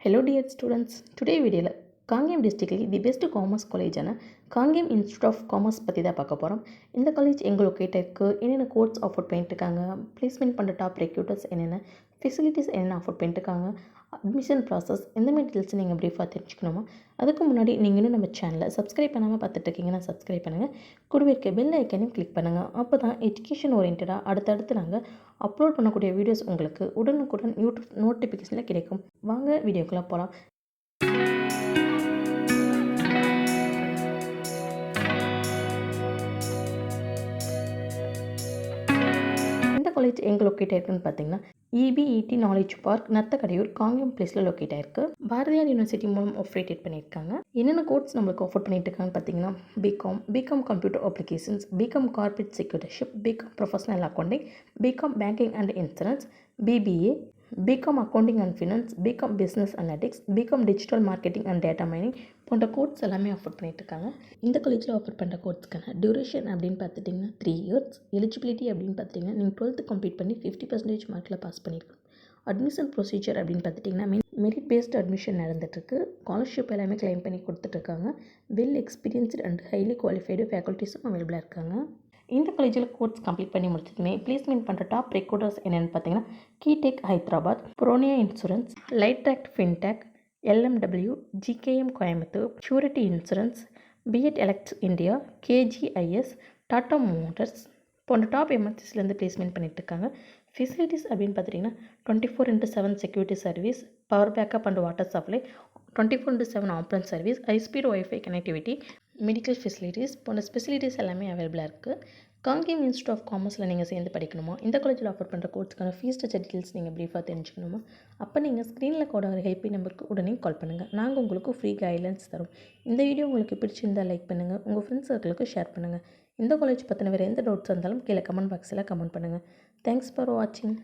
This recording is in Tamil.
Hello dear students, today video Kangeyam டிஸ்ட்ரிக்ட்லி தி பெஸ்ட் காமர்ஸ் காலேஜான காங்கேயம் இன்ஸ்டியூட் ஆஃப் காமர்ஸ் பற்றி தான் பார்க்க போகிறோம். இந்த காலேஜ் எங்கே லொக்கேட் இருக்குது, என்னென்ன கோர்ஸ் ஆஃபர் பண்ணிட்டுருக்காங்க, ப்ளேஸ்மெண்ட் பண்ணுற டாப் ரெக்ரூட்டர்ஸ் என்னென்ன, ஃபெசிலிட்டிஸ் என்னென்ன ஆஃபர் பண்ணிட்டுருக்காங்க, அட்மிஷன் ப்ராசஸ் இந்த மாதிரி டீல்ஸ் நீங்கள் ப்ரீஃபாக தெரிஞ்சுக்கணுமா? அதுக்கு முன்னாடி நீங்கள் இன்னும் நம்ம சேனலை சப்ஸ்கிரைப் பண்ணாமல் பார்த்துட்டு இருக்கீங்கன்னா சப்ஸ்கிரைப் பண்ணுங்கள். கூடவே இருக்க பெல் ஐக்கனையும் கிளிக் பண்ணுங்கள். அப்போ தான் எஜுகேஷன் ஓரியன்டாக அடுத்தடுத்து நாங்கள் அப்லோட் பண்ணக்கூடிய வீடியோஸ் உங்களுக்கு உடனுக்குடன் யூடியூப் நோட்டிஃபிகேஷனில் கிடைக்கும். வாங்க வீடியோக்குள்ளே போகலாம். காலேஜ் எங்கே லொக்கேட் ஆயிருக்குன்னு பார்த்தீங்கன்னா EBET knowledge park Nathakadaiyur Kangeyam பிளேஸில் லொக்கேட் ஆயிருக்கு. பாரதியார் யூனிவர்சிட்டி மூலம் ஆப்ரேட் பண்ணியிருக்காங்க. என்னென்ன கோர்ஸ் நம்மளுக்கு ஆஃபர் பண்ணிட்டு இருக்காங்கன்னு பார்த்தீங்கன்னா BCom computer applications, BCom corporate secretaryship, BCom professional accounting, BCom banking and insurance, BBA, BCom accounting and finance, BCom business analytics, BCom digital marketing and data mining போன்ற கோர்ஸ் எல்லாமே ஆஃபர் பண்ணிட்டுருக்காங்க. இந்த காலேஜில் ஆஃபர் பண்ணுற கோர்ஸ்க்கான டியூரேஷன் அப்படின்னு பார்த்துட்டிங்கன்னா 3 years. எலிஜிபிலிட்டி அப்படின்னு பார்த்திங்கன்னா நீங்கள் 12th கம்ப்ளீட் பண்ணி 50% மார்க்கில் பாஸ் பண்ணியிருக்கணும். அட்மிஷன் ப்ரொசீஜர் அப்படின்னு பார்த்துட்டிங்கன்னா மெரிட் பேஸ்ட் அட்மிஷன் நடந்துகிட்ருக்கு. ஸ்காலர்ஷிப் எல்லாமே கிளைம் பண்ணி கொடுத்துட்ருக்காங்க. Well experienced and highly qualified ஃபேக்கல்ட்டிஸும் அவைலபிளாக இருக்காங்க. இந்த காலேஜில் கோர்ஸ் கம்ப்ளீட் பண்ணி முடிச்சதுமே ப்ளேஸ்மெண்ட் பண்ணுற டாப் ரெக்ரூட்டர்ஸ் என்னென்னு பார்த்தீங்கன்னா கீடெக் ஹைதராபாத், புரோனியா இன்சூரன்ஸ், லைட்ராக்ட் fintech, LMW, GKM Coimbatore, surety insurance, பிஎட் எலக்ட்ஸ் இந்தியா, KGIS, டாடா மோட்டர்ஸ் போன்ற டாப் எம்என்சிஸ்லேருந்து ப்ளேஸ்மெண்ட் பண்ணிட்டுருக்காங்க. ஃபெசிலிட்டிஸ் அப்படின்னு பார்த்துட்டிங்கன்னா 24/7 security service, power backup and water supply, 24/7 ambulance service, high speed wifi connectivity, medical facilities போன்ற ஸ்பெசிலிட்டிஸ் எல்லாமே அவைலபிளாக இருக்குது. காங்கேயம் இன்ஸ்டியூட் ஆஃப் காமர்ஸில் நீங்கள் சேர்ந்து படிக்கணுமா? இந்த காலேஜில் ஆஃபர் பண்ணுற கோர்ஸ்க்கான ஃபீஸ் ஸ்ட்ரக்சர் டீட்டெயில்ஸ் நீங்கள் ப்ரீஃபாக தெரிஞ்சுக்கணுமா? அப்போ நீங்கள் ஸ்க்ரீனில் கூட ஒரு ஹெல்ப்லைன் நம்பருக்கு உடனே கால் பண்ணுங்கள். நாங்கள் உங்களுக்கு ஃப்ரீ கைட்லைன்ஸ் தரோம். இந்த வீடியோ உங்களுக்கு பிடிச்சிருந்தால் லைக் பண்ணுங்கள், உங்கள் ஃப்ரெண்ட்ஸ் சர்க்கிளுக்கு ஷேர் பண்ணுங்கள். இந்த காலேஜ் பற்றின வேறு எந்த டவுட்ஸ் இருந்தாலும் கீழே கமெண்ட் பாக்ஸில் கமெண்ட் பண்ணுங்கள். தேங்க்ஸ் ஃபார் வாட்சிங்.